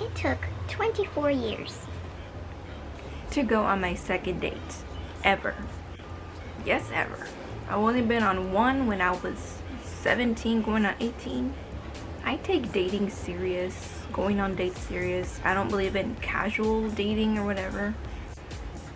It took 24 years to go on my second date. Ever. Yes, ever. I've only been on one when I was 17 going on 18. I take dating serious, going on dates serious. I don't believe in casual dating or whatever.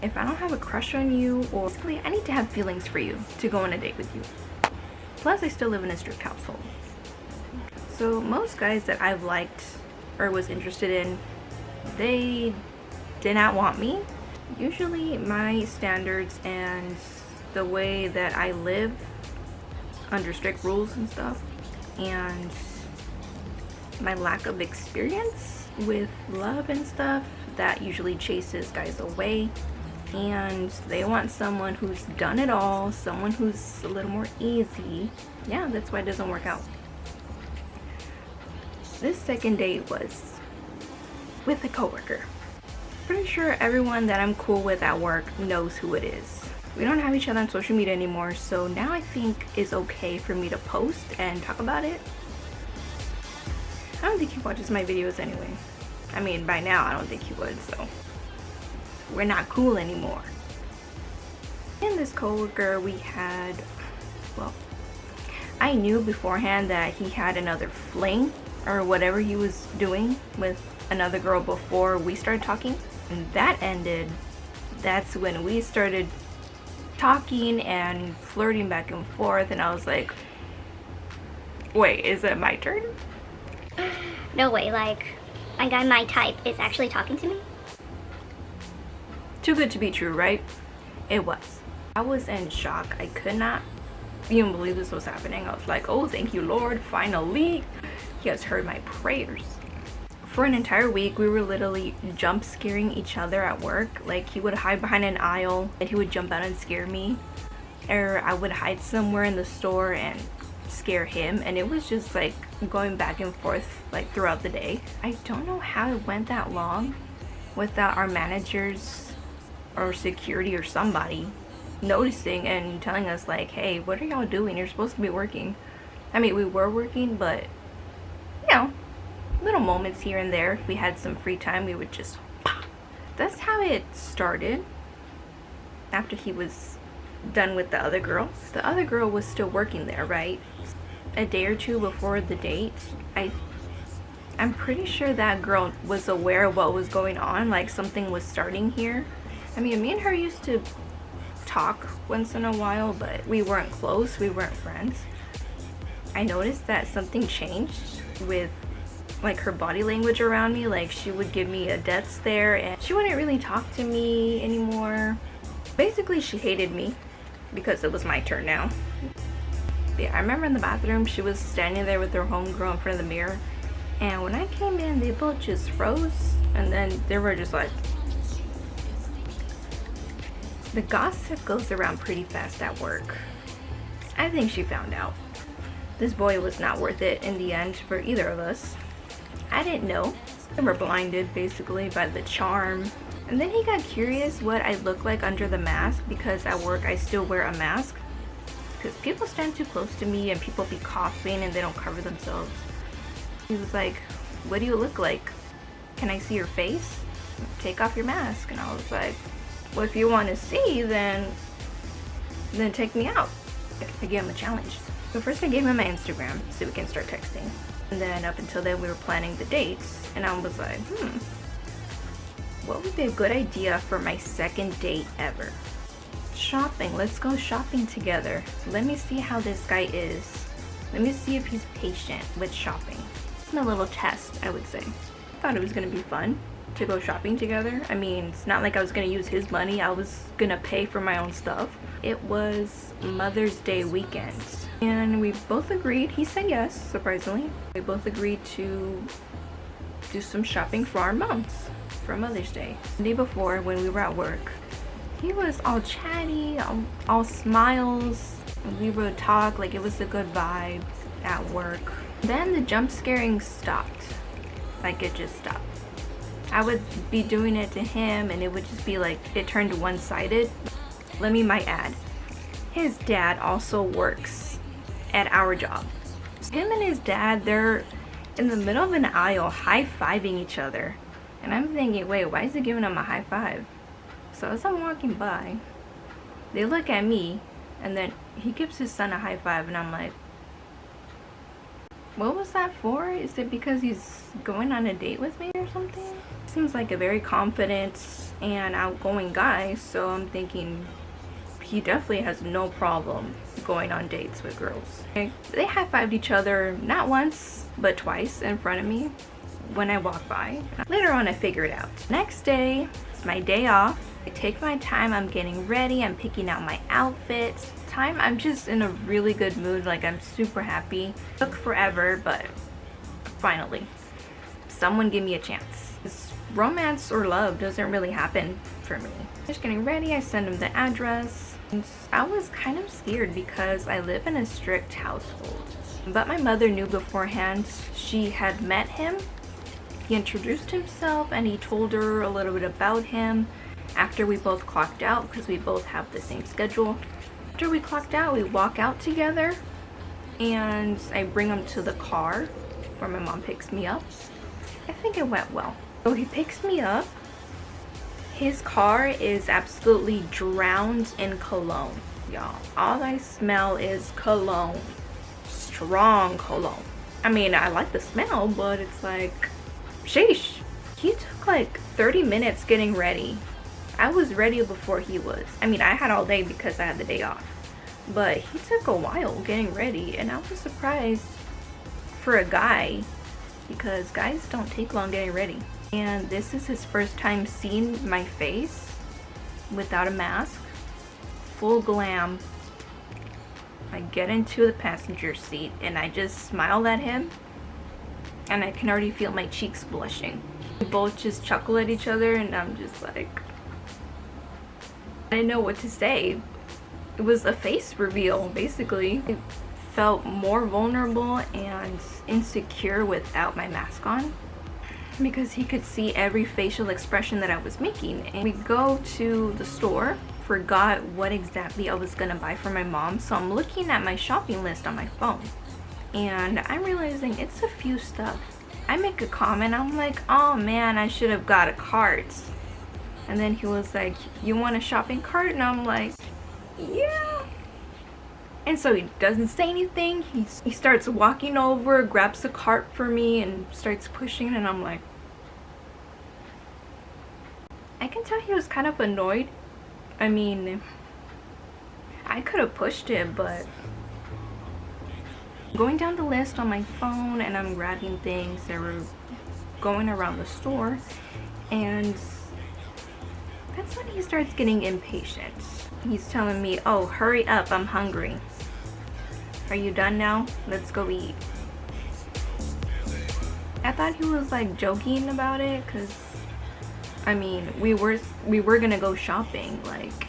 If I don't have a crush on you, or basically I need to have feelings for you to go on a date with you. Plus I still live in a strict household. So most guys that I've liked or was interested in, they did not want me. Usually my standards and the way that I live under strict rules and stuff, and my lack of experience with love and stuff, that usually chases guys away. And they want someone who's done it all, someone who's a little more easy. Yeah, that's why it doesn't work out. This second date was with a coworker. Pretty sure everyone that I'm cool with at work knows who it is. We don't have each other on social media anymore, so now I think it's okay for me to post and talk about it. I don't think he watches my videos anyway. I mean, by now I don't think he would, so we're not cool anymore. And this coworker, we had, well, I knew beforehand that he had another fling or whatever he was doing with another girl before we started talking. And that ended. That's when we started talking and flirting back and forth, and I was like, wait, is it my turn? No way, like, a guy my type is actually talking to me? Too good to be true, right? It was. I was in shock. I could not even believe this was happening. I was like, oh, thank you, Lord, finally. He has heard my prayers. For an entire week, we were literally jump scaring each other at work. Like, he would hide behind an aisle and he would jump out and scare me. Or I would hide somewhere in the store and scare him. And it was just like going back and forth like throughout the day. I don't know how it went that long without our managers or security or somebody noticing and telling us like, hey, what are y'all doing? You're supposed to be working. I mean, we were working, but you know, little moments here and there. If we had some free time, we would just pop. That's how it started. After he was done with the other girl was still working there, right? A day or two before the date, I'm pretty sure that girl was aware of what was going on, like something was starting here. I mean, me and her used to talk once in a while, but we weren't close, we weren't friends. I noticed that something changed with like her body language around me. Like, she would give me a death stare and she wouldn't really talk to me anymore. Basically, she hated me because it was my turn now. Yeah, I remember in the bathroom, she was standing there with her homegirl in front of the mirror, and when I came in, they both just froze, and then they were just like, the gossip goes around pretty fast at work. I think she found out. This boy was not worth it in the end for either of us. I didn't know. We were blinded basically by the charm. And then he got curious what I look like under the mask, because at work I still wear a mask. Because people stand too close to me and people be coughing and they don't cover themselves. He was like, what do you look like? Can I see your face? Take off your mask. And I was like, well, if you want to see, then take me out. I gave him a challenge. So first I gave him my Instagram so we can start texting. And then up until then we were planning the dates. And I was like, what would be a good idea for my second date ever? Shopping. Let's go shopping together. Let me see how this guy is. Let me see if he's patient with shopping. It's a little test, I would say. I thought it was going to be fun to go shopping together. I mean, it's not like I was going to use his money. I was going to pay for my own stuff. It was Mother's Day weekend. And we both agreed. He said yes, surprisingly. We both agreed to do some shopping for our moms for Mother's Day. The day before, when we were at work, he was all chatty, all smiles. We would talk like it was a good vibe at work. Then the jump scaring stopped. Like, it just stopped. I would be doing it to him and it would just be like, it turned one-sided. Let me might add, his dad also works at our job. Him and his dad, they're in the middle of an aisle high-fiving each other. And I'm thinking, wait, why is he giving him a high five? So as I'm walking by, they look at me, and then he gives his son a high five, and I'm like, what was that for? Is it because he's going on a date with me or something? Seems like a very confident and outgoing guy, so I'm thinking he definitely has no problem going on dates with girls. They high-fived each other not once, but twice in front of me when I walked by. Later on, I figured it out. Next day, it's my day off. I take my time, I'm getting ready, I'm picking out my outfits. I'm just in a really good mood, like I'm super happy. Took forever, but finally, someone give me a chance. This romance or love doesn't really happen for me. Just getting ready, I send him the address. And I was kind of scared because I live in a strict household. But my mother knew beforehand. She had met him. He introduced himself and he told her a little bit about him after we both clocked out because we both have the same schedule. After we clocked out, we walk out together and I bring him to the car where my mom picks me up. I think it went well. So he picks me up. His car is absolutely drowned in cologne, y'all. All I smell is cologne. Strong cologne. I mean, I like the smell, but it's like, sheesh. He took like 30 minutes getting ready. I was ready before he was. I mean, I had all day because I had the day off. But he took a while getting ready, and I was surprised for a guy because guys don't take long getting ready. And this is his first time seeing my face without a mask. Full glam. I get into the passenger seat and I just smile at him. And I can already feel my cheeks blushing. We both just chuckle at each other and I'm just like, I didn't know what to say. It was a face reveal, basically. I felt more vulnerable and insecure without my mask on because he could see every facial expression that I was making. And we go to the store, forgot what exactly I was gonna buy for my mom, so I'm looking at my shopping list on my phone and I'm realizing it's a few stuff. I make a comment, I'm like, oh man, I should have got a cart. And then he was like, you want a shopping cart? And I'm like, yeah. And so he doesn't say anything. He starts walking over, grabs a cart for me and starts pushing, and I'm like, I can tell he was kind of annoyed. I mean, I could have pushed it, but going down the list on my phone and I'm grabbing things that were going around the store, and that's when he starts getting impatient. He's telling me, oh, hurry up, I'm hungry. Are you done now? Let's go eat. I thought he was like joking about it because, I mean, we were gonna go shopping. Like,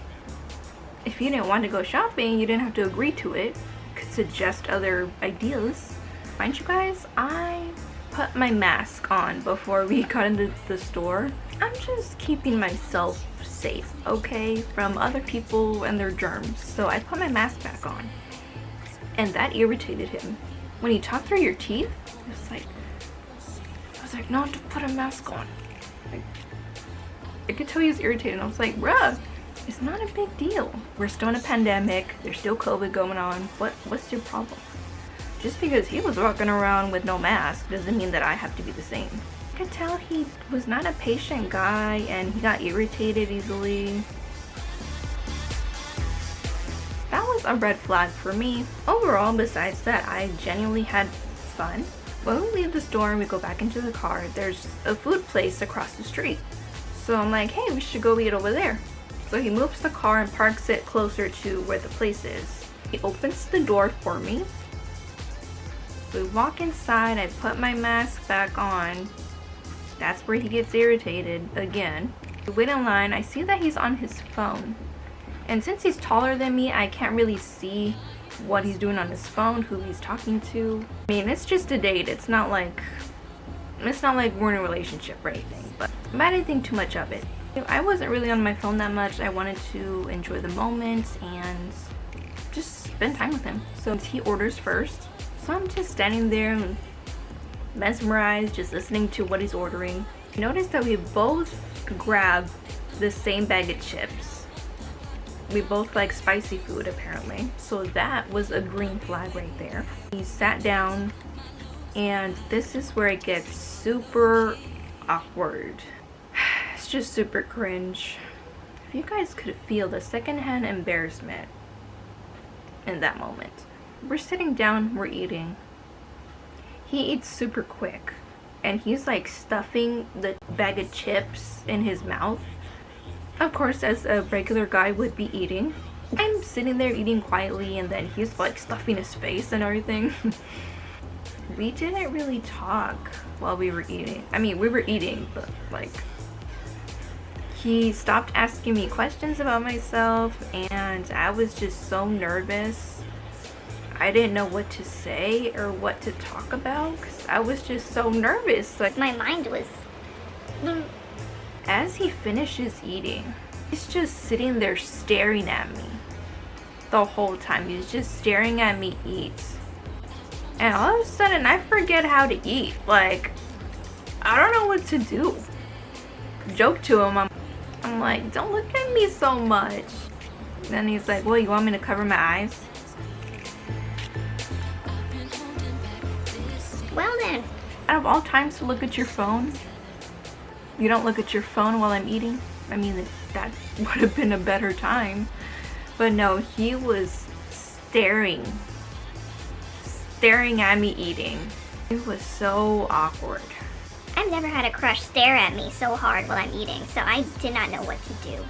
if you didn't want to go shopping, you didn't have to agree to it. You could suggest other ideas. Mind you guys, I put my mask on before we got into the store. I'm just keeping myself safe, okay, from other people and their germs. So I put my mask back on, and that irritated him. When you talk through your teeth, I was like, no, to put a mask on. Like, I could tell he was irritated. I was like, bruh, it's not a big deal. We're still in a pandemic. There's still COVID going on. What's your problem? Just because he was walking around with no mask doesn't mean that I have to be the same. I could tell he was not a patient guy and he got irritated easily. That was a red flag for me. Overall, besides that, I genuinely had fun. When we leave the store and we go back into the car, there's a food place across the street. So I'm like, hey, we should go eat over there. So he moves the car and parks it closer to where the place is. He opens the door for me. We walk inside, I put my mask back on. That's where he gets irritated again. We wait in line, I see that he's on his phone. And since he's taller than me, I can't really see what he's doing on his phone, who he's talking to. I mean, it's just a date. It's not like we're in a relationship or anything, but I didn't think too much of it. I wasn't really on my phone that much. I wanted to enjoy the moment and just spend time with him. So he orders first. So I'm just standing there and mesmerized, just listening to what he's ordering. Notice that we both grabbed the same bag of chips. We both like spicy food apparently. So that was a green flag right there. He sat down, and this is where it gets super awkward. It's just super cringe. If you guys could feel the secondhand embarrassment in that moment. We're sitting down, we're eating. He eats super quick, and he's like stuffing the bag of chips in his mouth. Of course, as a regular guy would be eating. I'm sitting there eating quietly, and then he's like stuffing his face and everything. We didn't really talk while we were eating. I mean, we were eating, but like, he stopped asking me questions about myself, and I was just so nervous. I didn't know what to say or what to talk about because I was just so nervous. Like, My mind was. as he finishes eating, he's just sitting there staring at me the whole time. He's just staring at me eat. And all of a sudden, I forget how to eat. Like, I don't know what to do. Joke to him. I'm like, don't look at me so much. Then he's like, well, you want me to cover my eyes? Well then. Out of all times to look at your phone, you don't look at your phone while I'm eating? I mean, that would have been a better time. But no, he was staring at me eating. It was so awkward. I've never had a crush stare at me so hard while I'm eating, so I did not know what to do.